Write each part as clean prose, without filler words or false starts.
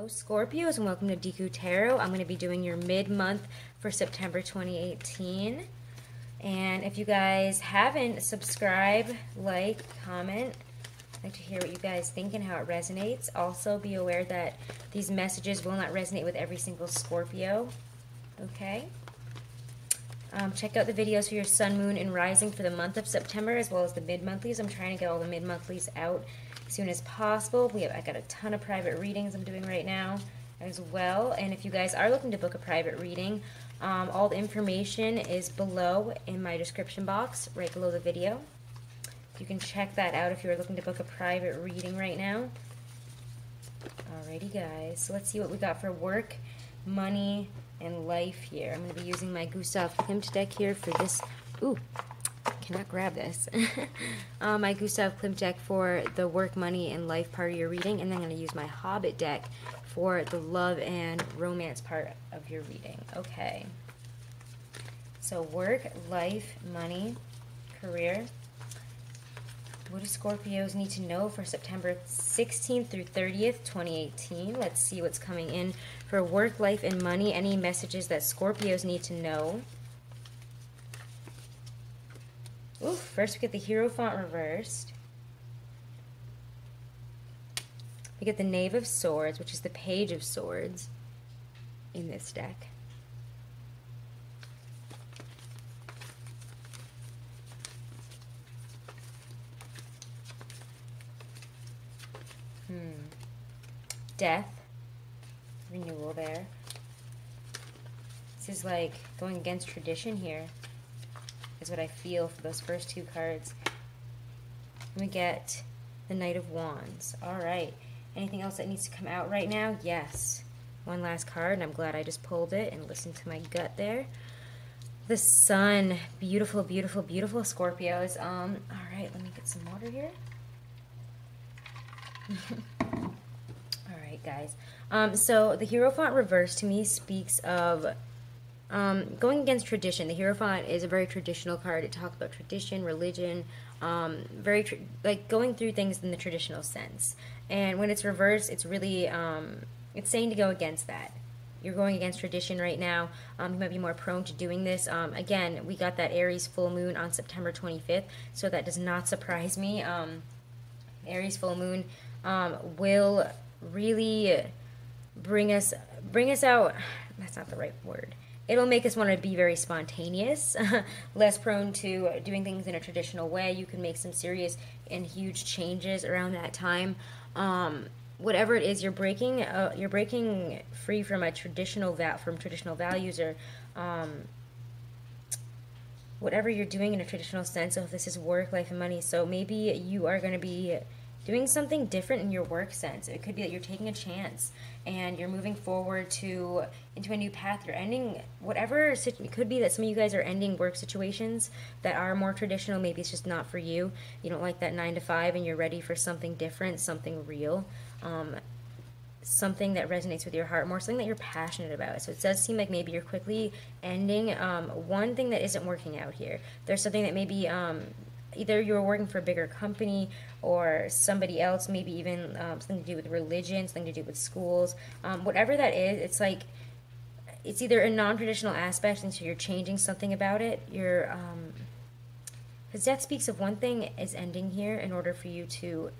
Hello Scorpios and welcome to Deku Tarot. I'm going to be doing your mid-month for September 2018. And if you guys haven't, subscribe, like, comment. I'd like to hear what you guys think and how it resonates. Also be aware that these messages will not resonate with every single Scorpio. Okay? Check out the videos for your sun, moon, and rising for the month of September, as well as the mid-monthlies. I'm trying to get all the mid-monthlies out as soon as possible. I got a ton of private readings I'm doing right now as well. And if you guys are looking to book a private reading, all the information is below in my description box, right below the video. You can check that out if you're looking to book a private reading right now. Alrighty, guys. So let's see what we got for work, money, and life here. I'm going to be using my Gustav Klimt deck here for this. Ooh, cannot grab this. My Gustav Klimt deck for the work, money, and life part of your reading, and then I'm going to use my Hobbit deck for the love and romance part of your reading. Okay. So work, life, money, career. What do Scorpios need to know for September 16th through 30th, 2018? Let's see what's coming in for work, life, and money. Any messages that Scorpios need to know? Ooh, first we get the Hierophant reversed. We get the Knave of Swords, which is the Page of Swords in this deck. Death, renewal there. This is like going against tradition here, is what I feel for those first two cards. We get the Knight of Wands. Alright. Anything else that needs to come out right now? Yes. One last card, and I'm glad I just pulled it and listened to my gut there. The Sun. Beautiful, beautiful, beautiful, Scorpios. Alright, let me get some water here. Alright, guys. So the Hierophant reverse to me speaks of going against tradition. The Hierophant is a very traditional card. It talks about tradition, religion, like going through things in the traditional sense. And when it's reversed, it's really, it's saying to go against that. You're going against tradition right now. You might be more prone to doing this. Again, we got that Aries full moon on September 25th, so that does not surprise me. Aries full moon will really bring us out. That's not the right word. It'll make us want to be very spontaneous, less prone to doing things in a traditional way. You can make some serious and huge changes around that time. Whatever it is, you're breaking free from traditional values, or whatever you're doing in a traditional sense. So if this is work, life, and money, so maybe you are going to be doing something different in your work sense. It could be that you're taking a chance and you're moving forward into a new path. You're ending whatever. It could be that some of you guys are ending work situations that are more traditional. Maybe it's just not for you. You don't like that 9 to 5 and you're ready for something different, something real, something that resonates with your heart more, something that you're passionate about. So it does seem like maybe you're quickly ending one thing that isn't working out here. There's something that maybe either you're working for a bigger company or somebody else, maybe even something to do with religion, something to do with schools, whatever that is. It's like it's either a non-traditional aspect, and so you're changing something about it. You're because death speaks of one thing is ending here in order for you to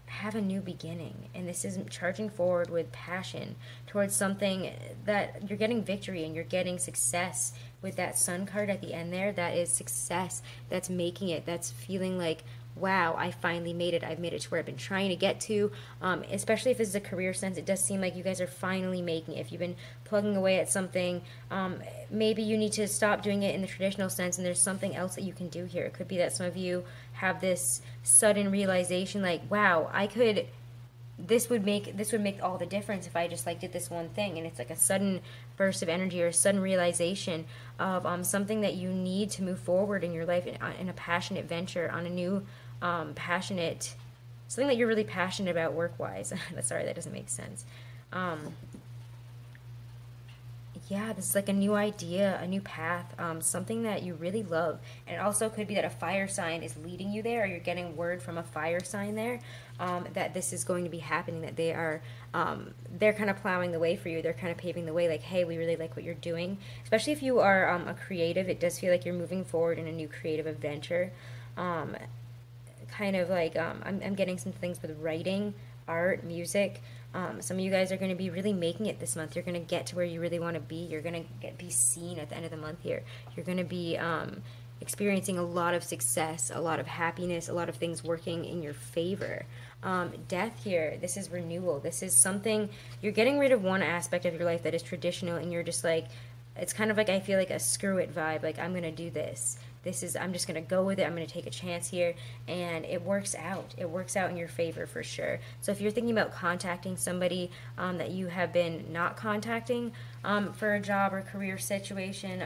have a new beginning, and this is charging forward with passion towards something that you're getting victory and you're getting success with that Sun card at the end there. That is success. That's making it. That's feeling like, wow, I finally made it. I've made it to where I've been trying to get to. Especially if this is a career sense, it does seem like you guys are finally making it. If you've been plugging away at something, maybe you need to stop doing it in the traditional sense, and there's something else that you can do here. It could be that some of you have this sudden realization, like, wow, this would make all the difference if I just like did this one thing. And it's like a sudden burst of energy or a sudden realization of something that you need to move forward in your life in a passionate venture, on a new passionate, something that you're really passionate about work-wise. Sorry, that doesn't make sense. Yeah, this is like a new idea, a new path, something that you really love. And it also could be that a fire sign is leading you there, or you're getting word from a fire sign there, that this is going to be happening, that they're kind of plowing the way for you. They're kind of paving the way, like, hey, we really like what you're doing. Especially if you are a creative, it does feel like you're moving forward in a new creative adventure. Kind of like, I'm getting some things with writing, art, music. Some of you guys are going to be really making it this month. You're going to get to where you really want to be. You're going to be seen at the end of the month here. You're going to be experiencing a lot of success, a lot of happiness, a lot of things working in your favor. Death here, this is renewal. This is something, you're getting rid of one aspect of your life that is traditional, and you're just like, it's kind of like, I feel like a screw it vibe. Like, I'm going to do this. I'm just going to go with it. I'm going to take a chance here. And it works out. It works out in your favor for sure. So if you're thinking about contacting somebody that you have been not contacting for a job or career situation,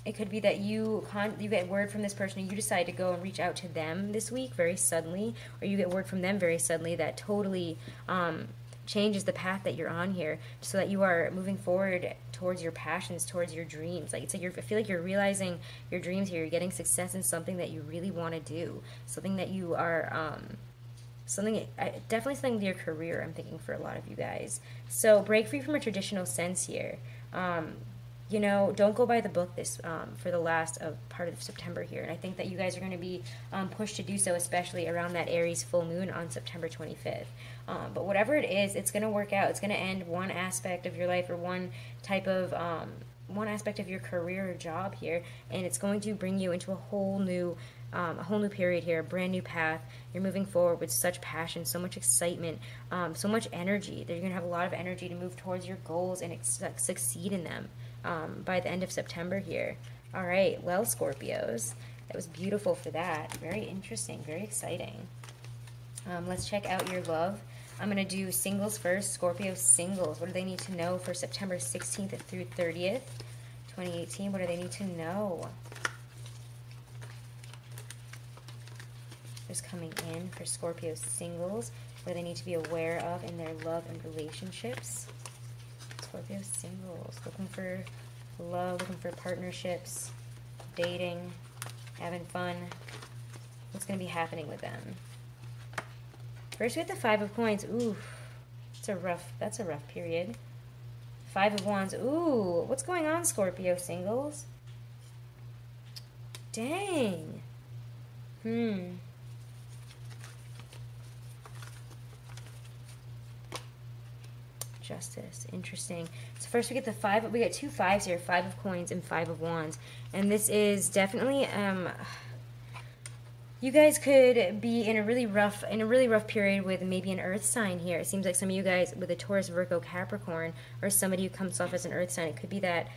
it could be that you get word from this person and you decide to go and reach out to them this week very suddenly, or you get word from them very suddenly that totally changes the path that you're on here, so that you are moving forward towards your passions, towards your dreams. Like, it's like I feel like you're realizing your dreams here. You're getting success in something that you really want to do, something that you are definitely something with your career, I'm thinking, for a lot of you guys. So break free from a traditional sense here. You know, don't go by the book this for the last part of September here. And I think that you guys are going to be pushed to do so, especially around that Aries full moon on September 25th. But whatever it is, it's going to work out. It's going to end one aspect of your life, or one aspect of your career or job here, and it's going to bring you into a whole new period here, a brand new path. You're moving forward with such passion, so much excitement, so much energy, that you're going to have a lot of energy to move towards your goals and succeed in them by the end of September here. All right, well, Scorpios, that was beautiful for that. Very interesting, very exciting. Let's check out your love. I'm going to do singles first. Scorpio singles. What do they need to know for September 16th through 30th, 2018? What do they need to know? What's coming in for Scorpio singles? What do they need to be aware of in their love and relationships? Scorpio singles. Looking for love, looking for partnerships, dating, having fun. What's going to be happening with them? First, we have the Five of Coins. Ooh, that's a rough period. Five of Wands. Ooh, what's going on, Scorpio singles? Dang. Justice. Interesting. So first we get we get two fives here, Five of Coins and Five of Wands. And this is definitely you guys could be in a really rough period with maybe an earth sign here. It seems like some of you guys with a Taurus, Virgo, Capricorn, or somebody who comes off as an earth sign, it could be that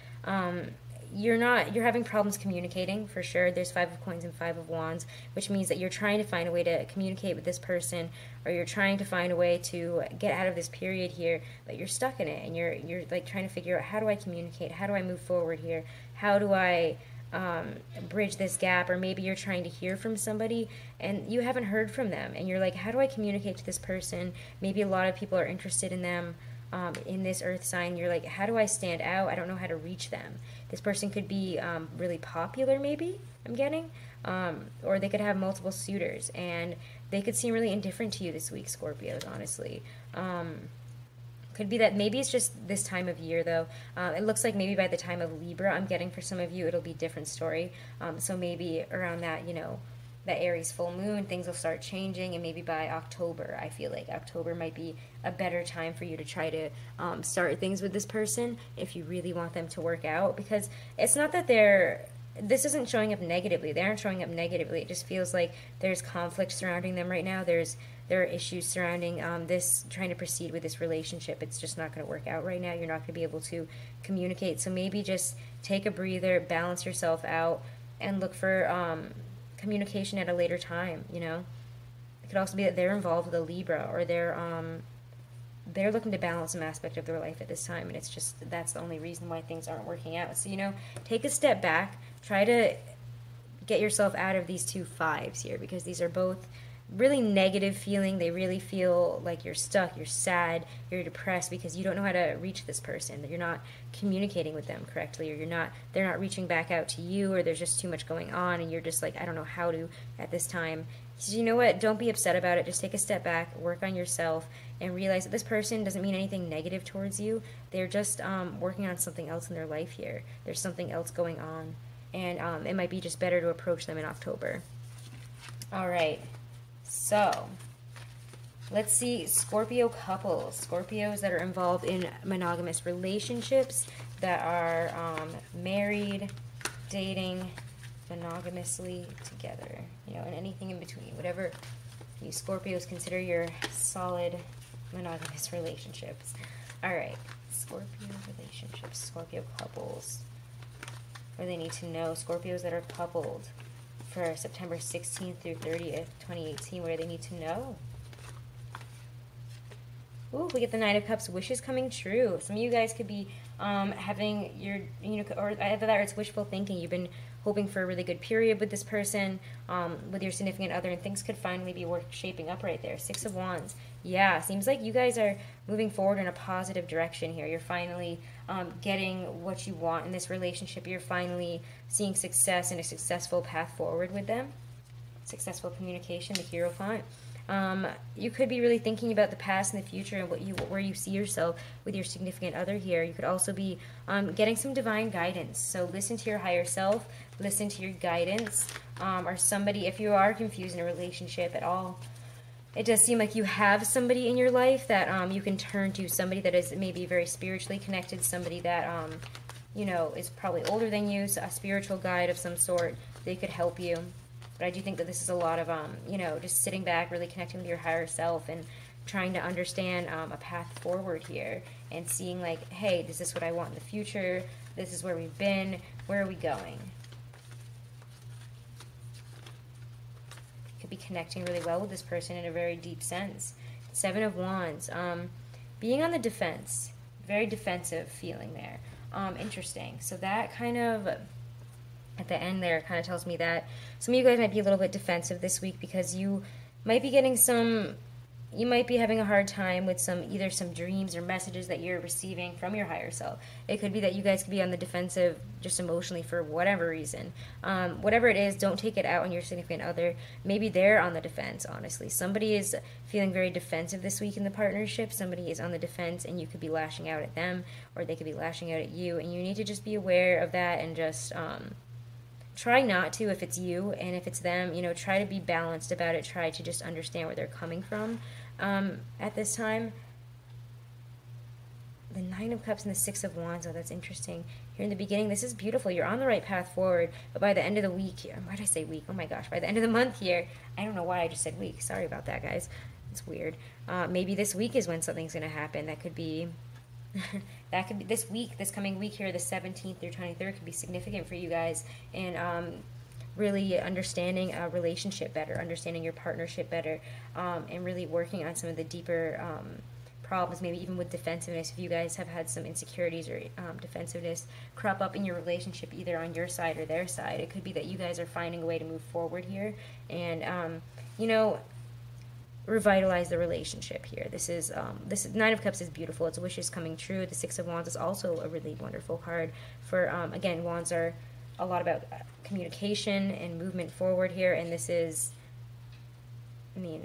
you're having problems communicating for sure. There's Five of Coins and Five of Wands, which means that you're trying to find a way to communicate with this person, or you're trying to find a way to get out of this period here, but you're stuck in it, and you're like trying to figure out, how do I communicate? How do I move forward here? How do I bridge this gap? Or maybe you're trying to hear from somebody and you haven't heard from them, and you're like, how do I communicate to this person? Maybe a lot of people are interested in them. In this earth sign, you're like, how do I stand out? I don't know how to reach them. This person could be really popular, maybe, I'm getting, or they could have multiple suitors, and they could seem really indifferent to you this week, Scorpios, honestly. Could be that maybe it's just this time of year, though. It looks like maybe by the time of Libra, I'm getting, for some of you, it'll be a different story. So maybe around that, that Aries full moon, things will start changing, and maybe by October, I feel like October might be a better time for you to try to start things with this person if you really want them to work out, because it's not that this isn't showing up negatively. They aren't showing up negatively. It just feels like there's conflict surrounding them right now. There are issues surrounding this, trying to proceed with this relationship. It's just not going to work out right now. You're not going to be able to communicate. So maybe just take a breather, balance yourself out, and look for communication at a later time. It could also be that they're involved with a Libra, or they're looking to balance some aspect of their life at this time, and it's just, that's the only reason why things aren't working out. So take a step back, try to get yourself out of these two fives here, because these are both really negative feeling. They really feel like you're stuck, you're sad, you're depressed because you don't know how to reach this person, that you're not communicating with them correctly, or they're not reaching back out to you, or there's just too much going on and you're just like, I don't know how to at this time. So you know what, don't be upset about it. Just take a step back, work on yourself, and realize that this person doesn't mean anything negative towards you. They're just working on something else in their life here. There's something else going on, and it might be just better to approach them in October. All right, so let's see Scorpio couples. Scorpios that are involved in monogamous relationships, that are married, dating, monogamously together, you know, and anything in between, whatever you Scorpios consider your solid monogamous relationships. All right, Scorpio relationships, Scorpio couples. What do they need to know? Scorpios that are coupled for September 16th through 30th, 2018. What do they need to know? Ooh, we get the Nine of Cups, wishes coming true. Some of you guys could be having your, you know, or either that or it's wishful thinking. You've been hoping for a really good period with this person, with your significant other, and things could finally be shaping up right there. Six of Wands. Yeah, seems like you guys are moving forward in a positive direction here. You're finally getting what you want in this relationship. You're finally seeing success and a successful path forward with them. Successful communication, the Hierophant. You could be really thinking about the past and the future and where you see yourself with your significant other here. You could also be getting some divine guidance. So listen to your higher self, listen to your guidance, or somebody, if you are confused in a relationship at all, it does seem like you have somebody in your life that you can turn to, somebody that is maybe very spiritually connected, somebody that, you know, is probably older than you, so a spiritual guide of some sort. They could help you. But I do think that this is a lot of, you know, just sitting back, really connecting with your higher self and trying to understand a path forward here and seeing like, hey, is this what I want in the future? This is where we've been. Where are we going? You could be connecting really well with this person in a very deep sense. Seven of Wands. Being on the defense. Very defensive feeling there. Interesting. So that kind of, at the end there, kind of tells me that some of you guys might be a little bit defensive this week because you might be getting you might be having a hard time with either some dreams or messages that you're receiving from your higher self. It could be that you guys could be on the defensive just emotionally for whatever reason. Whatever it is, don't take it out on your significant other. Maybe they're on the defense, honestly. Somebody is feeling very defensive this week in the partnership. Somebody is on the defense and you could be lashing out at them, or they could be lashing out at you, and you need to just be aware of that and just try not to, if it's you, and if it's them, you know, try to be balanced about it. Try to just understand where they're coming from at this time. The Nine of Cups and the Six of Wands. Oh, that's interesting. Here in the beginning, this is beautiful. You're on the right path forward, but by the end of the week here, why did I say week? Oh my gosh, by the end of the month here, I don't know why I just said week. Sorry about that, guys. It's weird. Maybe this week is when something's going to happen. That could be... that could be this week, this coming week here, the 17th through 23rd, could be significant for you guys, and really understanding a relationship better, understanding your partnership better, and really working on some of the deeper problems, maybe even with defensiveness. If you guys have had some insecurities or defensiveness crop up in your relationship, either on your side or their side, it could be that you guys are finding a way to move forward here and, you know, revitalize the relationship here. This Nine of Cups is beautiful. It's wishes coming true. The Six of Wands is also a really wonderful card for, again, Wands are a lot about communication and movement forward here, and this is, I mean,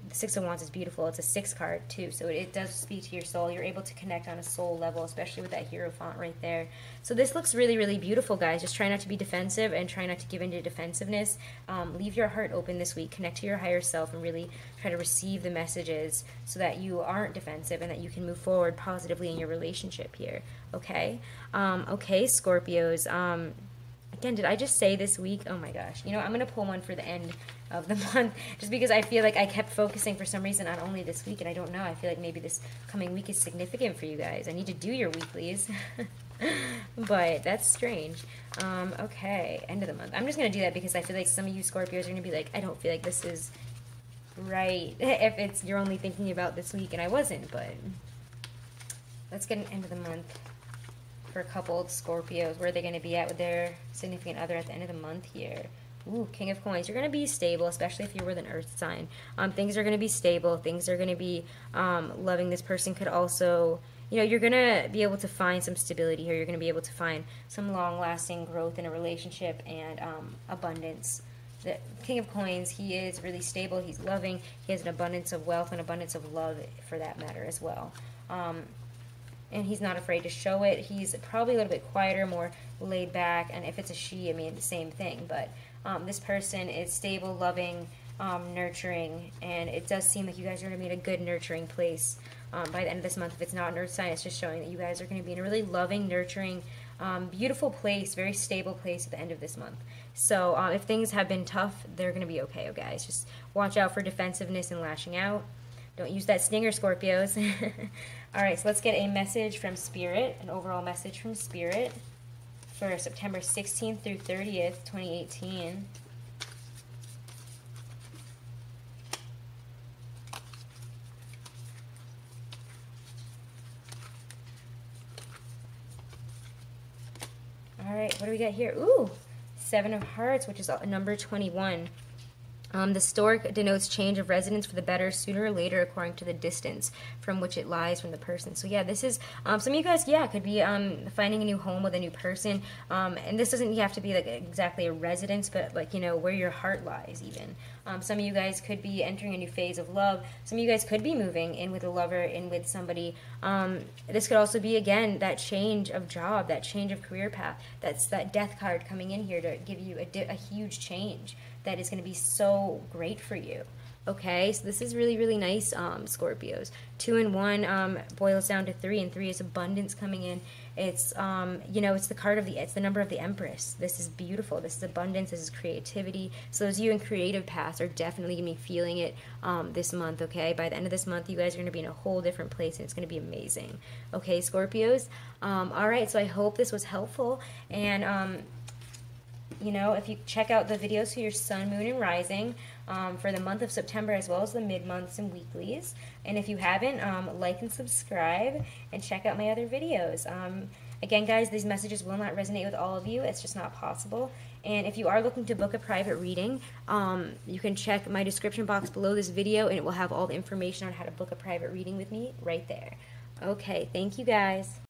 the Six of Wands is beautiful. It's a 6 card too, so it does speak to your soul. You're able to connect on a soul level, especially with that Hierophant right there. So this looks really, really beautiful, guys. Just try not to be defensive and try not to give into defensiveness. Leave your heart open this week. Connect to your higher self and really try to receive the messages so that you aren't defensive and that you can move forward positively in your relationship here. Okay? Okay, Scorpios. Again, did I just say this week? Oh my gosh. You know, I'm going to pull one for the end of the month just because I feel like I kept focusing for some reason on only this week, and I don't know. I feel like maybe this coming week is significant for you guys. I need to do your weeklies. But that's strange. Okay, end of the month. I'm just going to do that because I feel like some of you Scorpios are going to be like, I don't feel like this is right if you're only thinking about this week, and I wasn't, but let's get an end of the month. For coupled Scorpios, where are they going to be at with their significant other at the end of the month here? Ooh, King of Coins. You're going to be stable, especially if you're with an earth sign. Things are going to be stable. Things are going to be loving. This person could also, you know, you're going to be able to find some stability here. You're going to be able to find some long-lasting growth in a relationship and abundance. The King of Coins, he is really stable. He's loving. He has an abundance of wealth and abundance of love for that matter as well. And he's not afraid to show it. He's probably a little bit quieter, more laid back. And if it's a she, I mean, the same thing. But this person is stable, loving, nurturing, and it does seem like you guys are going to be in a good nurturing place by the end of this month. If it's not an earth sign, it's just showing that you guys are going to be in a really loving, nurturing, beautiful place, very stable place at the end of this month. So if things have been tough, they're going to be okay, guys. Just watch out for defensiveness and lashing out. Don't use that stinger, Scorpios. All right, so let's get a message from Spirit, an overall message from Spirit for September 16th through 30th, 2018. All right, what do we got here? Ooh, 7 of Hearts, which is number 21. The stork denotes change of residence for the better sooner or later according to the distance from which it lies from the person. So yeah, this is, some of you guys, yeah, could be finding a new home with a new person. And this doesn't have to be like exactly a residence, but like, you know, where your heart lies even. Some of you guys could be entering a new phase of love. Some of you guys could be moving in with a lover, in with somebody. This could also be, again, that change of job, that change of career path. That's that death card coming in here to give you a huge change that is going to be so great for you. Okay, so this is really, really nice, Scorpios. 2 and 1 boils down to 3, and 3 is abundance coming in. It's, you know, it's the card of it's the number of the Empress. This is beautiful. This is abundance. This is creativity. So those of you in creative paths are definitely going to be feeling it this month, okay? By the end of this month, you guys are going to be in a whole different place, and it's going to be amazing. Okay, Scorpios? All right, so I hope this was helpful, and, you know, if you check out the videos for your sun, moon, and rising for the month of September, as well as the mid-months and weeklies. And if you haven't, like and subscribe and check out my other videos. Again, guys, these messages will not resonate with all of you. It's just not possible. And if you are looking to book a private reading, you can check my description box below this video, and it will have all the information on how to book a private reading with me right there. Okay, thank you, guys.